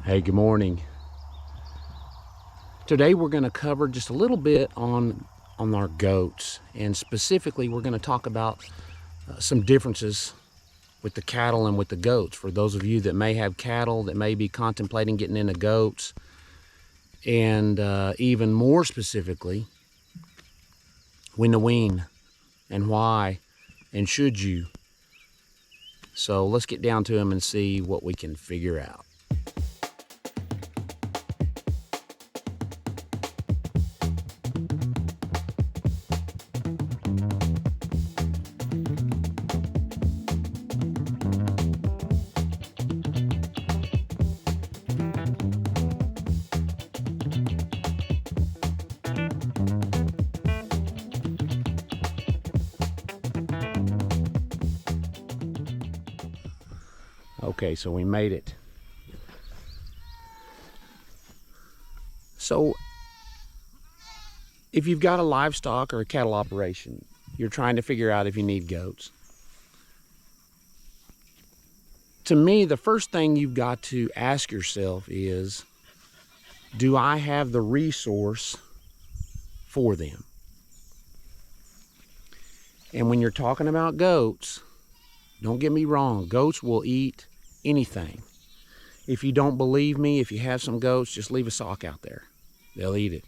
Hey, good morning. Today we're going to cover just a little bit on our goats, and specifically we're going to talk about some differences with the cattle and with the goats. For those of you that may have cattle, that may be contemplating getting into goats, and even more specifically, when to wean and why and should you. So let's get down to them and see what we can figure out. Okay, so we made it. So if you've got a livestock or a cattle operation, you're trying to figure out if you need goats. To me, the first thing you've got to ask yourself is, do I have the resource for them? And when you're talking about goats, don't get me wrong, goats will eat anything. If you don't believe me, if you have some goats, just leave a sock out there. They'll eat it.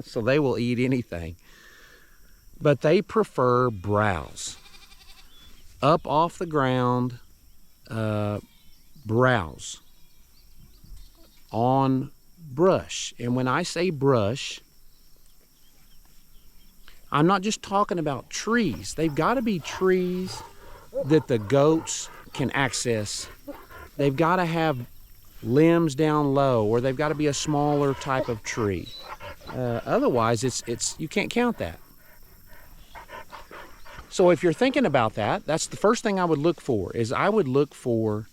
So they will eat anything. But they prefer browse. Up off the ground, browse on brush. And when I say brush, I'm not just talking about trees. They've got to be trees that the goats can access. They've got to have limbs down low, or they've got to be a smaller type of tree. Otherwise, it's you can't count that. So if you're thinking about that, that's the first thing I would look for. Is I would look for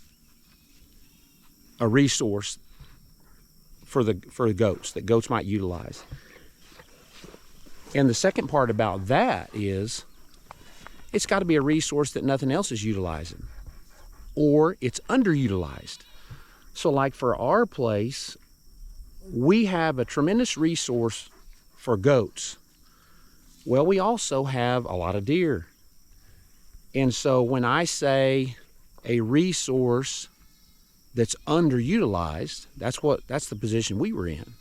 a resource for the goats that goats might utilize. And the second part about that is, it's got to be a resource that nothing else is utilizing, or it's underutilized. So like for our place, we have a tremendous resource for goats. Well, we also have a lot of deer. And so when I say a resource that's underutilized, that's the position we were in.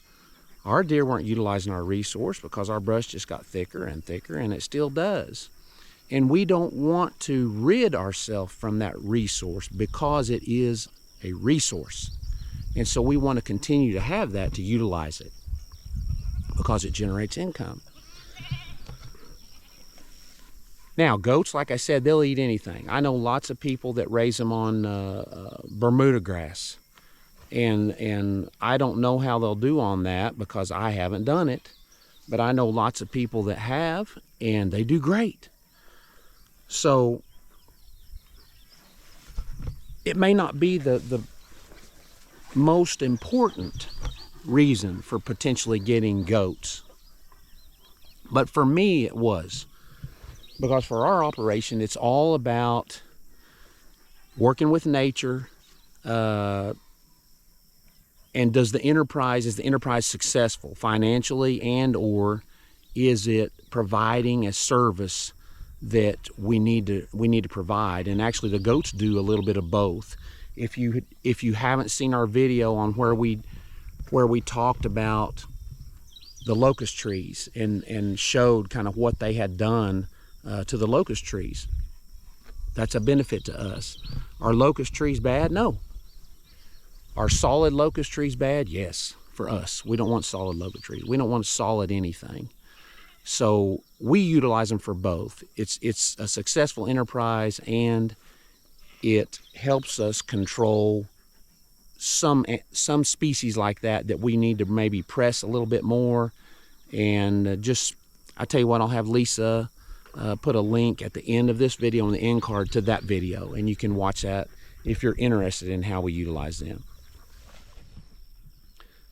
Our deer weren't utilizing our resource because our brush just got thicker and thicker, and it still does. And we don't want to rid ourselves from that resource because it is a resource. And so we want to continue to have that, to utilize it, because it generates income. Now, goats, like I said, they'll eat anything. I know lots of people that raise them on Bermuda grass. And I don't know how they'll do on that because I haven't done it. But I know lots of people that have, and they do great. So it may not be the most important reason for potentially getting goats, but for me it was, because for our operation it's all about working with nature. And is the enterprise successful financially, and or is it providing a service that we need to provide? And actually the goats do a little bit of both. If you haven't seen our video on where we talked about the locust trees and showed kind of what they had done to the locust trees, that's a benefit to us. Are locust trees bad? No. Are solid locust trees bad? Yes, for us. We don't want solid locust trees. We don't want solid anything. So we utilize them for both. It's a successful enterprise, and it helps us control some species like that we need to maybe press a little bit more. And I tell you what, I'll have Lisa put a link at the end of this video on the end card to that video, and you can watch that if you're interested in how we utilize them.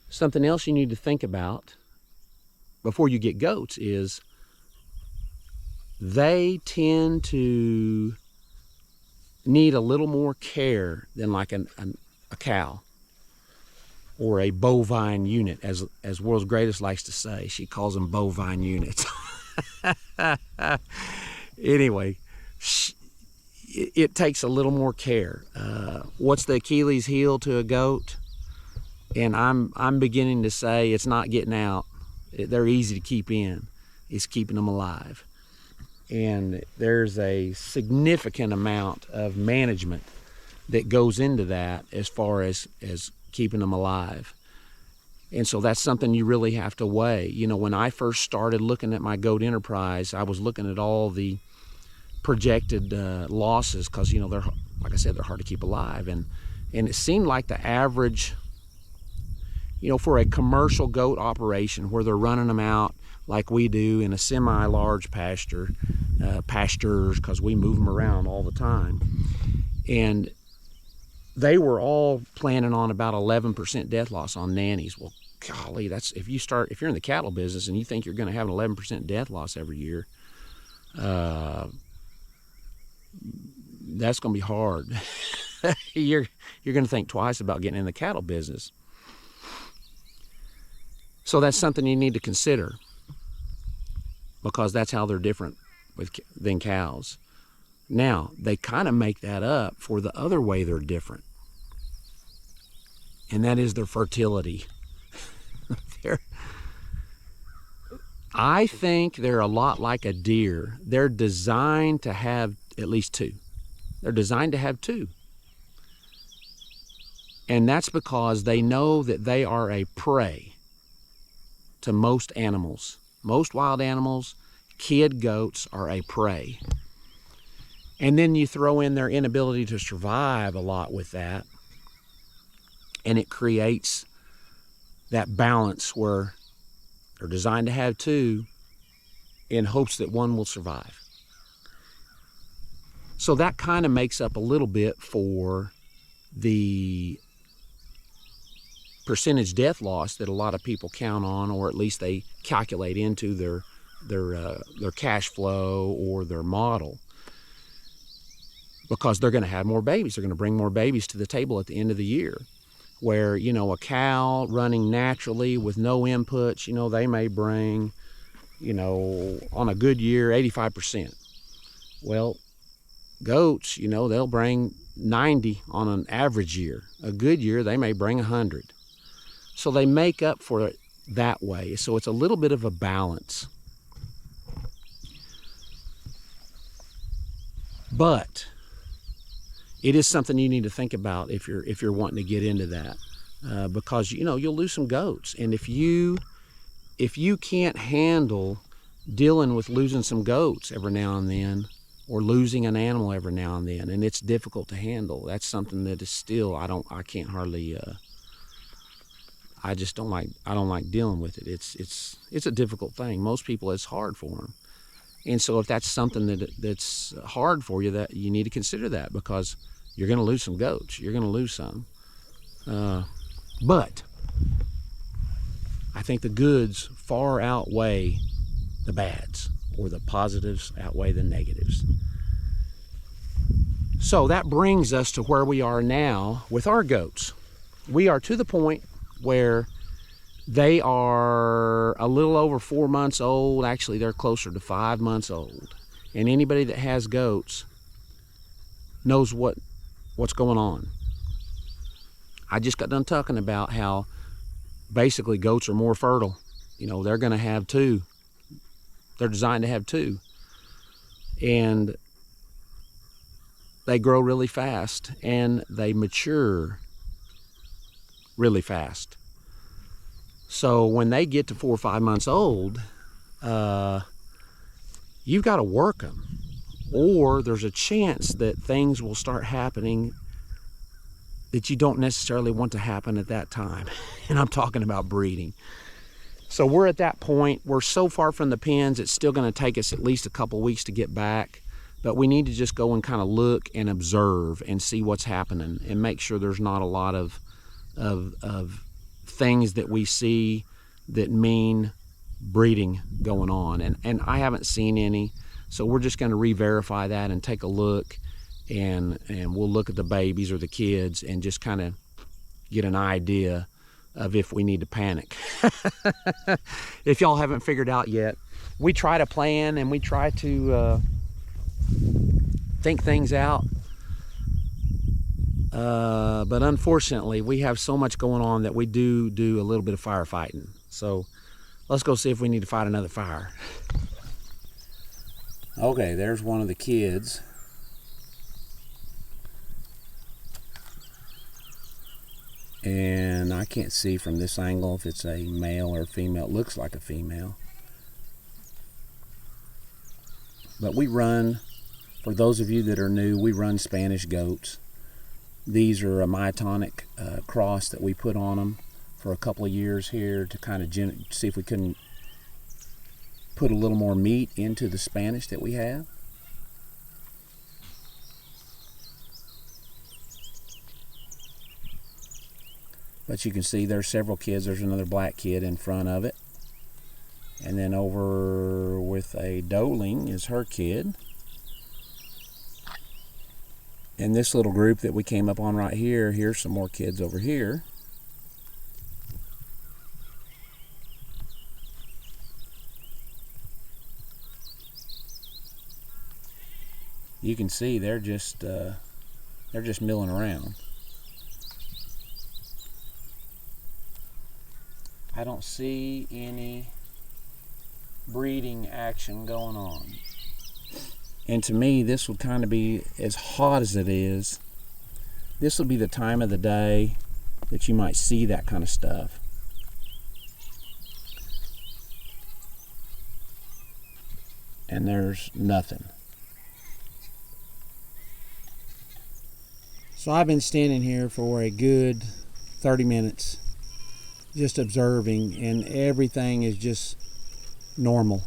Something else you need to think about before you get goats is they tend to need a little more care than like a cow. or a bovine unit, as World's Greatest likes to say. She calls them bovine units. Anyway, it takes a little more care. What's the Achilles heel to a goat? And I'm beginning to say it's not getting out. They're easy to keep in. It's keeping them alive. And there's a significant amount of management that goes into that as far as keeping them alive. And so that's something you really have to weigh. You know, when I first started looking at my goat enterprise, I was looking at all the projected losses, because, you know, they're, like I said, they're hard to keep alive. And it seemed like the average, you know, for a commercial goat operation where they're running them out like we do in a semi-large pasture, pastures, because we move them around all the time. And they were all planning on about 11% death loss on nannies. Well, golly, that's if you're in the cattle business and you think you're going to have an 11% death loss every year, that's going to be hard. You're going to think twice about getting in the cattle business. So that's something you need to consider, because that's how they're different than cows. Now, they kind of make that up for the other way they're different, and that is their fertility. I think they're a lot like a deer. They're designed to have at least two. They're designed to have two. And that's because they know that they are a prey to most animals. Most wild animals, kid goats are a prey. And then you throw in their inability to survive a lot with that, and it creates that balance where they're designed to have two in hopes that one will survive. So that kind of makes up a little bit for the percentage death loss that a lot of people count on, or at least they calculate into their cash flow or their model, because they're going to have more babies. They're going to bring more babies to the table at the end of the year, where, you know, a cow running naturally with no inputs, you know, they may bring, you know, on a good year, 85%. Well, goats, you know, they'll bring 90 on an average year. A good year, they may bring 100. So they make up for it that way. So it's a little bit of a balance. But it is something you need to think about if you're wanting to get into that, because, you know, you'll lose some goats, and if you can't handle dealing with losing some goats every now and then, or losing an animal every now and then, and it's difficult to handle, that's something that is still I don't like dealing with it. It's a difficult thing. Most people, it's hard for them. And so if that's something that's hard for you, that you need to consider that, because you're going to lose some goats. You're going to lose some. But I think the goods far outweigh the bads, or the positives outweigh the negatives. So that brings us to where we are now with our goats. We are to the point where they are a little over 4 months old. Actually, they're closer to 5 months old. And anybody that has goats knows what's going on. I just got done talking about how basically goats are more fertile. You know, they're going to have two. They're designed to have two. And they grow really fast, and they mature really fast. So when they get to 4 or 5 months old, you've got to work them, or there's a chance that things will start happening that you don't necessarily want to happen at that time. And I'm talking about breeding. So we're at that point. We're so far from the pens, it's still going to take us at least a couple weeks to get back, but we need to just go and kind of look and observe and see what's happening, and make sure there's not a lot of things that we see that mean breeding going on, and I haven't seen any. So we're just going to re-verify that and take a look, and we'll look at the babies or the kids and just kind of get an idea of if we need to panic. If y'all haven't figured out yet, we try to plan and we try to think things out. But unfortunately, we have so much going on that we do a little bit of firefighting. So let's go see if we need to fight another fire. Okay, there's one of the kids. And I can't see from this angle if it's a male or female. It looks like a female. But we run, for those of you that are new, we run Spanish goats. These are a myotonic cross that we put on them for a couple of years here to kind of see if we couldn't put a little more meat into the Spanish that we have. But you can see there's several kids. There's another black kid in front of it. And then over with a doeling is her kid. And this little group that we came up on right here, here's some more kids over here. You can see they're just milling around. I don't see any breeding action going on. And to me, this would kind of be, as hot as it is, this would be the time of the day that you might see that kind of stuff. And there's nothing. So I've been standing here for a good 30 minutes just observing, and everything is just normal.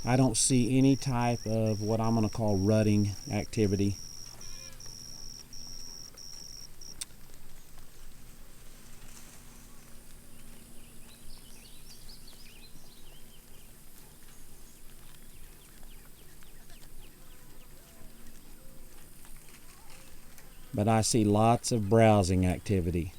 I don't see any type of what I'm going to call rutting activity. But I see lots of browsing activity.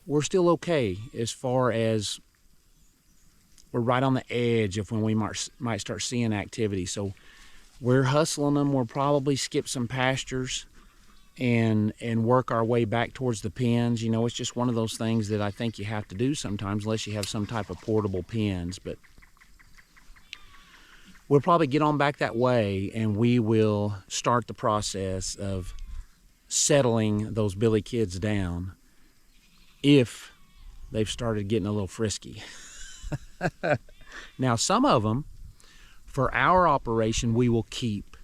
We're still okay as far as we're right on the edge of when we might start seeing activity. So we're hustling them. We'll probably skip some pastures and work our way back towards the pens. You know, it's just one of those things that I think you have to do sometimes unless you have some type of portable pens. But we'll probably get on back that way, and we will start the process of settling those billy kids down if they've started getting a little frisky. Now, some of them, for our operation, we will keep,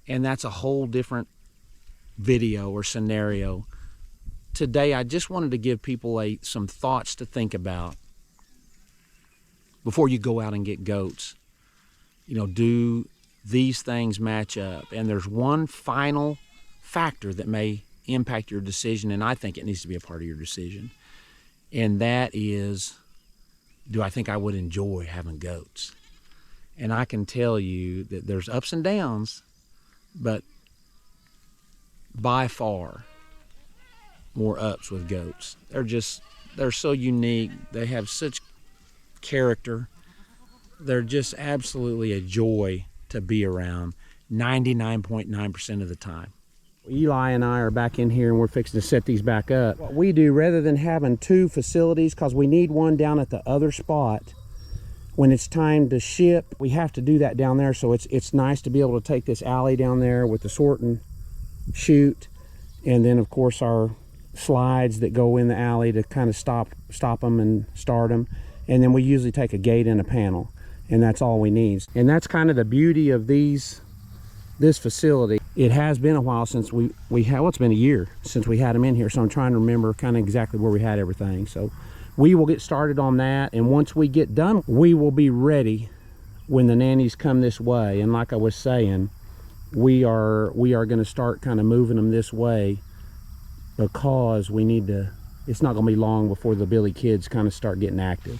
and that's a whole different video or scenario. Today, I just wanted to give people some thoughts to think about before you go out and get goats. You know, do these things match up? And there's one final factor that may impact your decision, and I think it needs to be a part of your decision. And that is, do I think I would enjoy having goats? And I can tell you that there's ups and downs, but by far more ups with goats. They're so unique. They have such character. They're just absolutely a joy to be around 99.9% of the time. Eli and I are back in here and we're fixing to set these back up. What we do, rather than having two facilities, because we need one down at the other spot, when it's time to ship, we have to do that down there. So it's nice to be able to take this alley down there with the sort and chute, and then of course our slides that go in the alley to kind of stop them and start them. And then we usually take a gate and a panel, and that's all we need. And that's kind of the beauty of this facility. It has been a while since we had, well, it's been a year since we had them in here, so I'm trying to remember kind of exactly where we had everything. So we will get started on that, and once we get done, we will be ready when the nannies come this way. And like I was saying, we are going to start kind of moving them this way, because we need to, it's not going to be long before the billy kids kind of start getting active.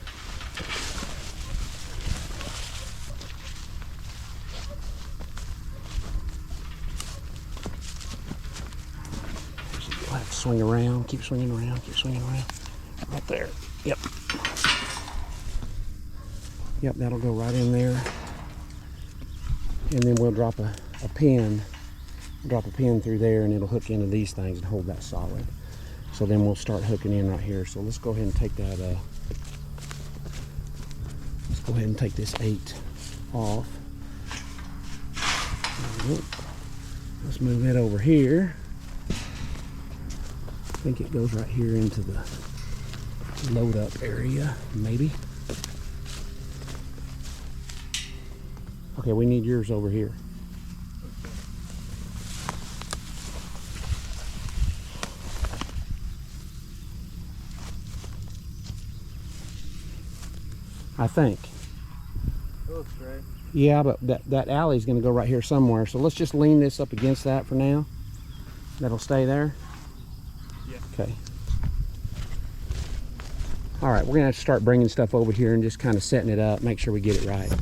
swing around, keep swinging around, keep swinging around. Right there. Yep. Yep, that'll go right in there. And then we'll drop a pin. Drop a pin through there and it'll hook into these things and hold that solid. So then we'll start hooking in right here. So let's go ahead and take that, let's go ahead and take this 8 off. Let's move it over here. I think it goes right here into the load up area, maybe. Okay, we need yours over here. I think. It looks great. Yeah, but that alley's going to go right here somewhere. So let's just lean this up against that for now. That'll stay there? Yeah. Okay. All right, we're going to have to start bringing stuff over here and just kind of setting it up, make sure we get it right.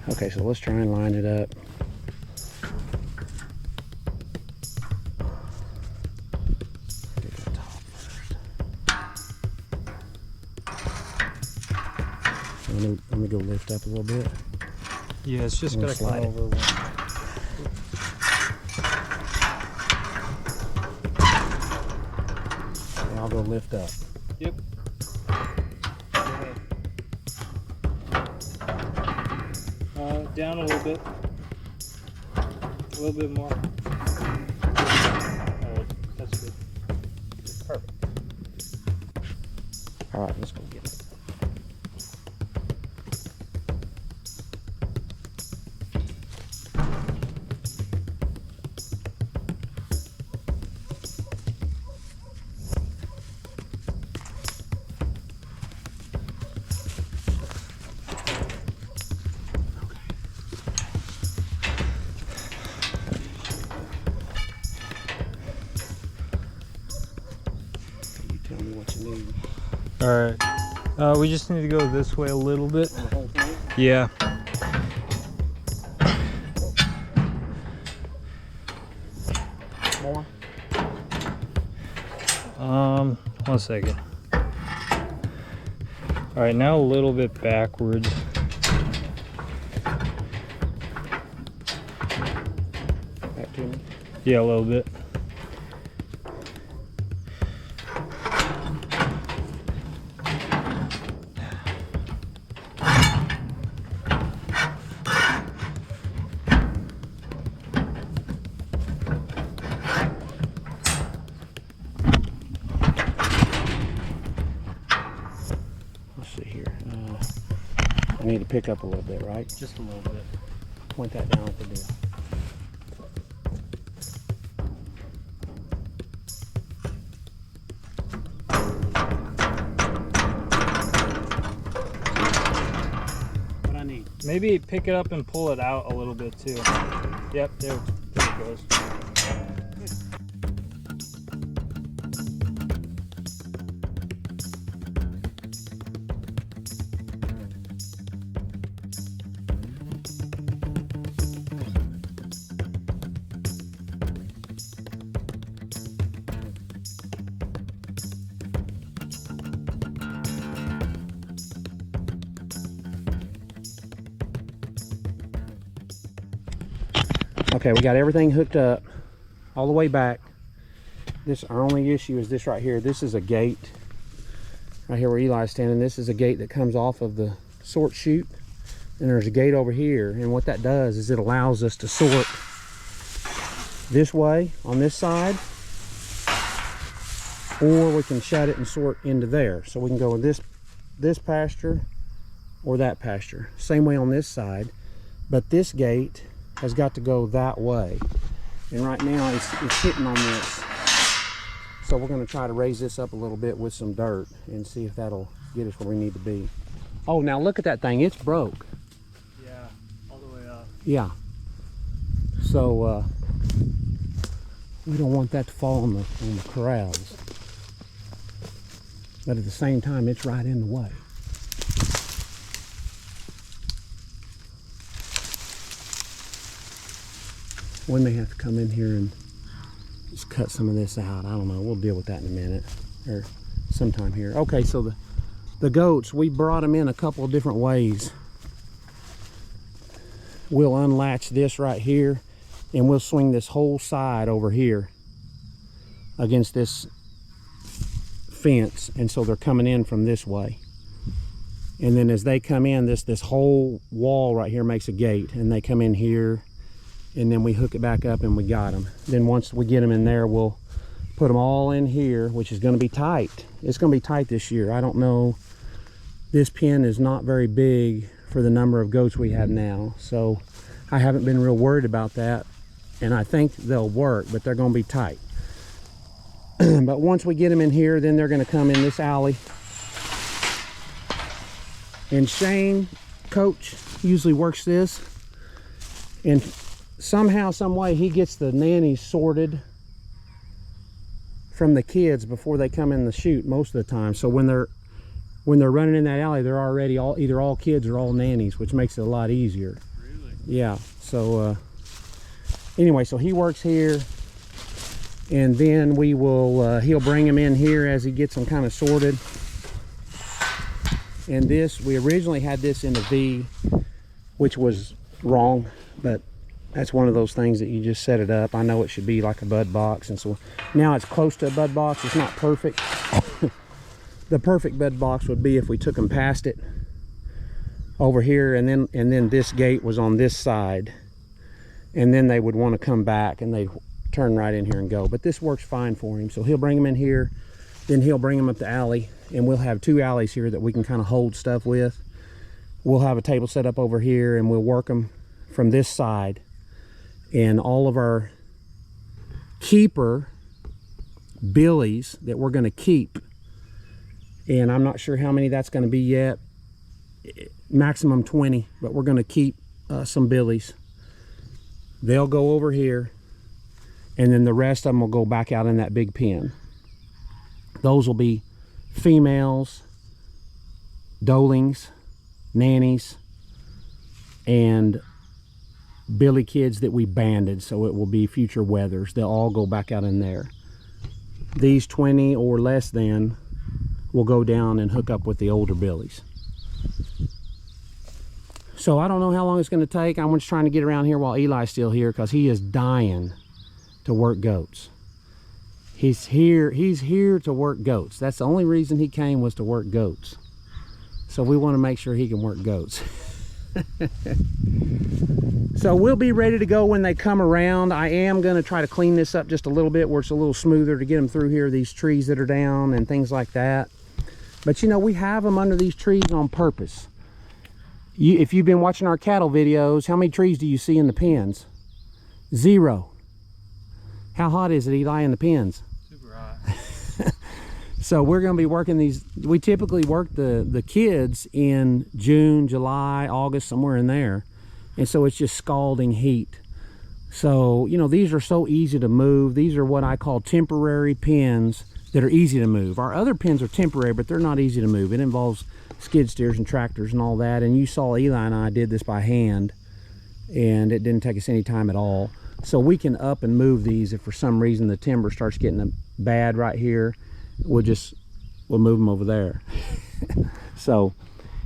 Okay, so let's try and line it up. Get the top first. Let me go lift up a little bit. Yeah, it's just gotta come over one. Okay, I'll go lift up. Yep. Down a little bit. A little bit more. Alright, that's good. Perfect. Alright, let's go get it. Tell me what you need. Alright. We just need to go this way a little bit. The whole thing? Yeah. More? 1 second. Alright, now a little bit backwards. Back to me? Yeah, a little bit. I need to pick up a little bit, right? Just a little bit. Point that down at the deal. What I need? Maybe pick it up and pull it out a little bit too. Yep, there it goes. Okay, we got everything hooked up all the way back. This, our only issue is this right here. This is a gate right here where Eli's standing. This is a gate that comes off of the sort chute, and there's a gate over here, and what that does is it allows us to sort this way on this side, or we can shut it and sort into there. So we can go in this pasture or that pasture. Same way on this side. But this gate has got to go that way. And right now it's hitting on this. So we're going to try to raise this up a little bit with some dirt and see if that'll get us where we need to be. Oh, now look at that thing. It's broke. Yeah, all the way up. Yeah. So we don't want that to fall on the corrals. But at the same time, it's right in the way. We may have to come in here and just cut some of this out. I don't know. We'll deal with that in a minute or sometime here. Okay, so the goats, we brought them in a couple of different ways. We'll unlatch this right here and we'll swing this whole side over here against this fence, and so they're coming in from this way. And then as they come in, this whole wall right here makes a gate, and they come in here, and then we hook it back up and we got them. Then once we get them in there, we'll put them all in here, which is going to be tight. It's going to be tight this year. I don't know, this pen is not very big for the number of goats we have now, so I haven't been real worried about that, and I think they'll work, but they're going to be tight. But once we get them in here, then they're going to come in this alley. And Shane, coach, usually works this, and somehow, some way, he gets the nannies sorted from the kids before they come in the chute most of the time. So when they're running in that alley, they're already either all kids or all nannies, which makes it a lot easier. Really? Yeah. So anyway, so he works here, and then we will he'll bring them in here as he gets them kind of sorted. And this, we originally had this in a V, which was wrong, but that's one of those things that you just set it up. I know it should be like a bud box, and so now it's close to a bud box. It's not perfect. The perfect bud box would be if we took them past it over here, and then this gate was on this side, and then they would want to come back and they'd turn right in here and go. But this works fine for him. So he'll bring them in here, then he'll bring them up the alley, and we'll have two alleys here that we can kind of hold stuff with. We'll have a table set up over here, and we'll work them from this side. And all of our keeper billies that we're going to keep, and I'm not sure how many that's going to be yet, maximum 20, but we're going to keep some billies. They'll go over here, and then the rest of them will go back out in that big pen. Those will be females, dolings, nannies, and billy kids that we banded, so it will be future wethers. They'll all go back out in there. These 20 or less than will go down and hook up with the older billies. So I don't know how long it's going to take. I'm just trying to get around here while Eli's still here, because he is dying to work goats. He's here to work goats. That's the only reason he came, was to work goats. So we want to make sure he can work goats. So we'll be ready to go when they come around. I am going to try to clean this up just a little bit where it's a little smoother to get them through here, these trees that are down and things like that. But you know, we have them under these trees on purpose. If you've been watching our cattle videos, how many trees do you see in the pens? 0. How hot is it, Eli, in the pens? Super hot. So we're going to be working these. We typically work the kids in June, July, August, somewhere in there. And so it's just scalding heat. So, you know, these are so easy to move. These are what I call temporary pens that are easy to move. Our other pens are temporary, but they're not easy to move. It involves skid steers and tractors and all that. And you saw Eli and I did this by hand, and it didn't take us any time at all. So we can up and move these if for some reason the timber starts getting bad right here. We'll move them over there. So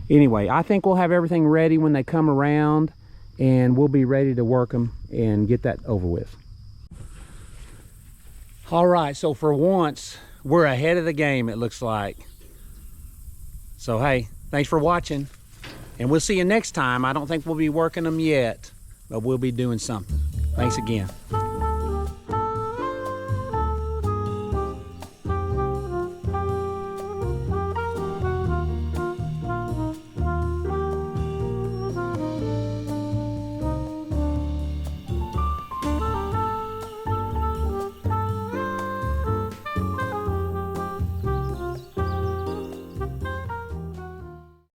anyway, I think we'll have everything ready when they come around, and we'll be ready to work them and get that over with. All right, so for once, we're ahead of the game, it looks like. So hey, thanks for watching, and we'll see you next time. I don't think we'll be working them yet, but we'll be doing something. Thanks again.